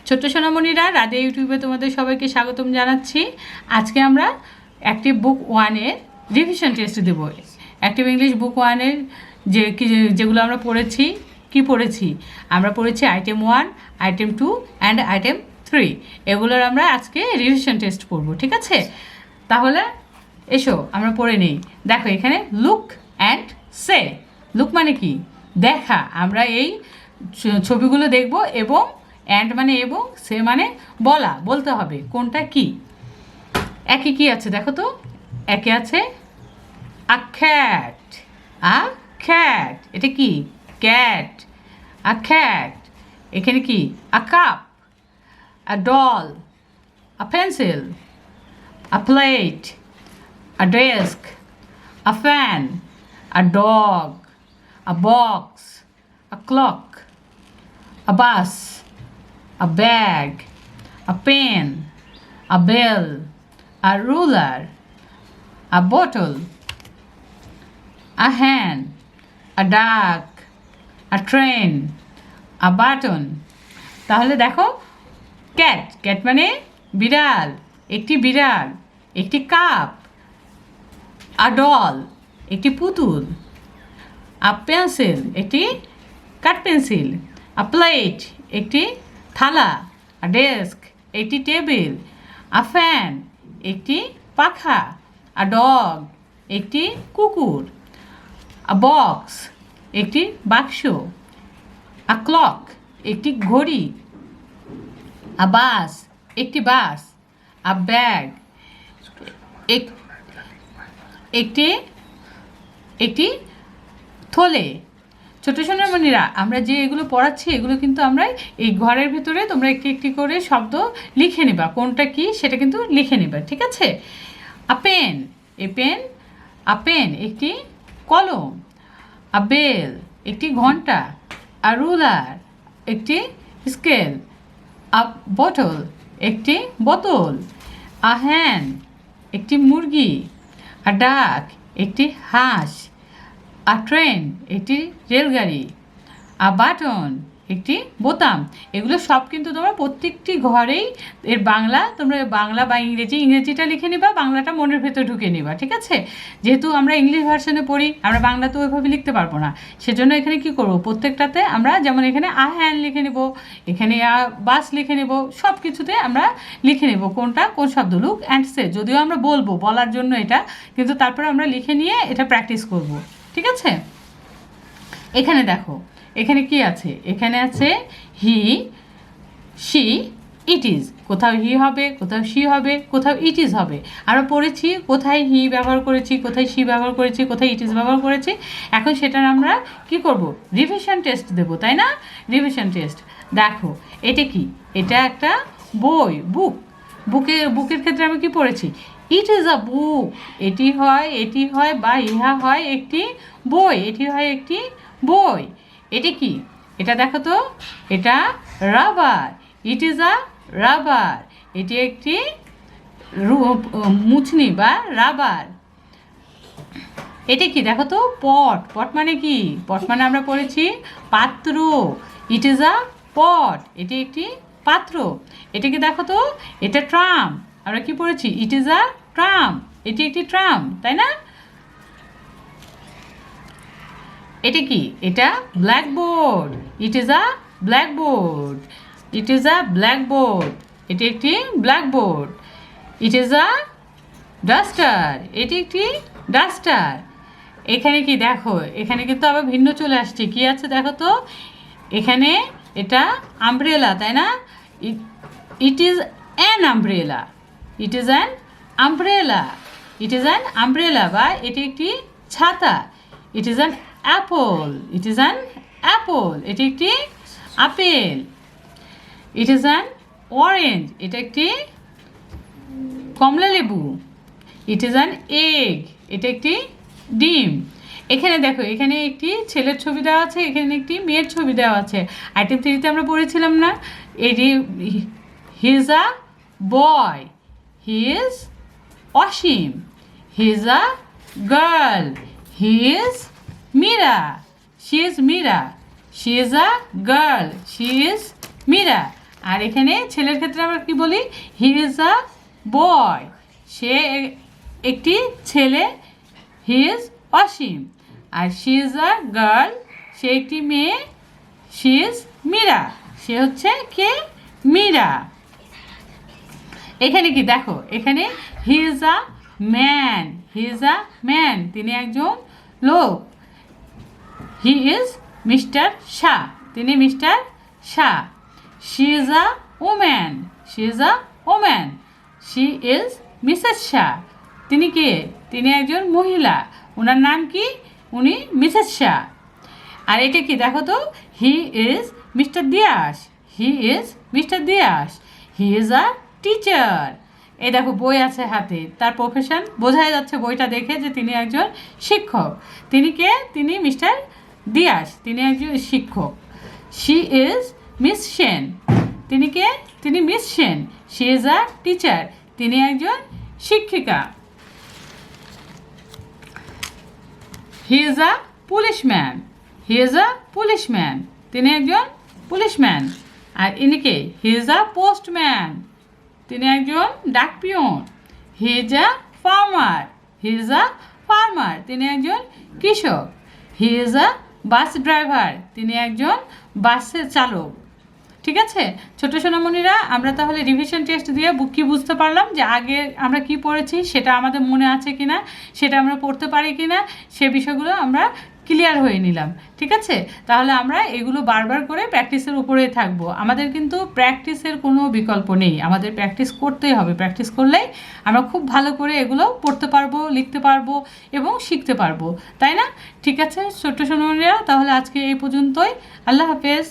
ছোট্ট সোনামণিরা, রাধে ইউটিউবে তোমাদের সবাইকে স্বাগতম জানাচ্ছি। আজকে আমরা অ্যাক্টিভ বুক 1-এর রিভিশন টেস্ট দেব। অ্যাক্টিভ ইংলিশ বুক 1-এর যেগুলো আমরা পড়েছি, আমরা পড়েছি আইটেম 1, আইটেম 2 অ্যান্ড আইটেম 3। এগুলোর আমরা আজকে রিভিশন টেস্ট করব, ঠিক আছে? তাহলে এসো আমরা পড়ে নিই। দেখো এখানে লুক অ্যান্ড সে। লুক মানে কি? দেখা। আমরা এই ছবিগুলো দেখব এবং অ্যান্ড মানে এবং, সে মানে বলতে হবে কোনটা কি। একে কি আছে দেখো তো। একে আছে আ খ্যাট। এটা কি? ক্যাট। আ খ্যাট। এখানে কি? আ cup, a doll, a pencil, a plate, a desk, a fan, a dog, a box, a clock, a bus, a bag, a pen, a bell, a ruler, a bottle, a hand, a duck, a train, a button. তাহলে দেখো, cat মানে বিড়াল, একটি বিড়াল, একটি cup, a doll, একটি পুতুল, a pencil, একটি কাঠ পেন্সিল, আ প্লেট, একটি থালা, আ ডেস্ক, একটি টেবিল, আ ফ্যান, একটি পাখা, আ ডগ, একটি কুকুর, আ বক্স, একটি বাক্স, আ ক্লক, একটি ঘড়ি, আ বাস, একটি বাস, আ ব্যাগ, একটি থলে। ছোটো সোনামণিরা, আমরা যে এগুলো পড়াচ্ছি এগুলো কিন্তু আমরা এই ঘরের ভিতরে তোমরা একটি একটি করে শব্দ লিখে নেবা, কোনটা কি সেটা কিন্তু লিখে নেবা, ঠিক আছে? আপেন, আপেন একটি কলম, আ বেল একটি ঘন্টা, আ রুলার একটি স্কেল, আ বটল একটি বোতল, আ হ্যান একটি মুরগি, আ ডাক একটি হাঁস, আ ট্রেন একটি রেলগাড়ি, আ বাটন একটি বোতাম। এগুলো সব কিন্তু তোমরা প্রত্যেকটি ঘরেই এর তোমরা বাংলা বা ইংরেজিটা লিখে নিবা, বাংলাটা মনের ভেতর ঢুকে নিবা, ঠিক আছে? যেহেতু আমরা ইংলিশ ভার্সনে পড়ি, আমরা বাংলা তো ওইভাবে লিখতে পারবো না, সেজন্য এখানে কি করবো, প্রত্যেকটাতে আমরা যেমন এখানে আ হ্যান লিখে নেব, এখানে আ বাস লিখে নেব, সব কিছুতে আমরা লিখে নেব কোন শব্দ। লুক অ্যান্ড সে যদিও আমরা বলার জন্য এটা, কিন্তু তারপরে আমরা লিখে নিয়ে এটা প্র্যাকটিস করব, ঠিক আছে? এখানে দেখো, এখানে কি আছে? এখানে আছে হি, শি, ইট ইজ। কোথাও হি হবে, কোথাও শি হবে, কোথাও ইট ইজ হবে। আমরা পড়েছি কোথায় হি ব্যবহার করেছি, কোথায় শি ব্যবহার করেছি, কোথায় ইট ইজ ব্যবহার করেছি। এখন সেটার আমরা কি করব? রিভিশন টেস্ট দেব, তাই না? Revision test. দেখো এটা কি? এটা একটা বই, বুকের ক্ষেত্রে আমি কি পড়েছি? ইট ইজ আ বুক। এটি হয় বা ইহা হয় একটি বই, এটি হয় একটি বই। এটি কি? এটা দেখো তো, এটা rubber. It is a rubber. এটি একটি মুছনি বা রাবার। এটা কি? দেখো তো, পট মানে কি? পট মানে আমরা পড়েছি পাত্র। ইট ইজ আ পট। এটি একটি পাত্র। এটাকে দেখো তো, এটা ট্রাম। আমরা কি পড়েছি? It is a tram. এটি একটি ট্রাম, তাই না? এটা কি? এটা blackboard. It is a blackboard. It is a blackboard. এটি একটি blackboard. It is a duster. এটি একটি ডাস্টার। এখানে কি? দেখো এখানে কিন্তু আবার ভিন্ন চলে আসছে। কি আছে দেখো তো, এখানে এটা আমব্রেলা, তাই না? It is an umbrella. It is an umbrella. It is an umbrella বা এটি একটি ছাতা। It is an Apple. It is an Apple. এটি একটি apple. It is an orange. এটা একটি কমলা লেবু। It is an egg. এটা একটি ডিম। এখানে দেখো, এখানে একটি ছেলের ছবি দেওয়া আছে, এখানে একটি মেয়ের ছবি দেওয়া আছে। আইটেম 3-তে আমরা পড়েছিলাম না, এটি he is a boy, he is Asim, he is a girl, he is Meera, she is Meera, she is a girl, she is Meera. আর এখানে ছেলের ক্ষেত্রে আমরা কি বলি, হি ইজ আ বয়, সে একটি ছেলে, হি ইজ অসীম। আর শি ইজ আ গার্ল, সে একটি মেয়ে, শি ইজ মীরা, সে হচ্ছে কে, মীরা। এখানে কি দেখো, এখানে হি is a man, he is a man, তিনি একজন লোক। হি ইজ মিস্টার শাহ, তিনি mister Shah. She is a woman, she is a woman, she is Mrs Shah, তিনি কে, তিনি একজন মহিলা, ওনার নাম কি, উনি মিসেস শাহ। আর এটা কি দেখো তো, he is mister Dias, he is mister Dias, he is a teacher. এই দেখো বই আছে হাতে, তার প্রফেশন বোঝাই যাচ্ছে বইটা দেখে যে তিনি একজন শিক্ষক। তিনি কে, তিনি মিস্টার দিয়াস, তিনি একজন শিক্ষক। শি ইজ মিস সেন, তিনি কে, তিনি miss Sen, she is a teacher, তিনি একজন শিক্ষিকা। হি is a policeman, he is a policeman, তিনি একজন পুলিশম্যান। আর ইনি কে, হি ইজ আ পোস্টম্যান, তিনি একজন ডাকপিয়ন। He is a farmer, he is a farmer, তিনি একজন কৃষক। হি ইজ আ বাস ড্রাইভার, তিনি একজন বাসের চালক। ঠিক আছে ছোট সোনামণিরা, আমরা তাহলে রিভিশন টেস্ট দিয়ে কি বুঝতে পারলাম যে আগে আমরা কি পড়েছি সেটা আমাদের মনে আছে কিনা, সেটা আমরা পড়তে পারি কিনা, সে বিষয়গুলো আমরা ক্লিয়ার হয়ে নিলাম। ঠিক আছে, তাহলে আমরা এগুলো বারবার করে প্র্যাকটিসের উপরেই থাকবো। আমাদের কিন্তু প্র্যাকটিসের কোনো বিকল্প নেই, আমাদের প্র্যাকটিস করতেই হবে। প্র্যাকটিস করলেই আমরা খুব ভালো করে এগুলো পড়তে পারবো, লিখতে পারবো এবং শিখতে পারবো, তাই না? ঠিক আছে ছোট্ট সোনামণিরা, তাহলে আজকে এই পর্যন্তই। আল্লাহ হাফেজ।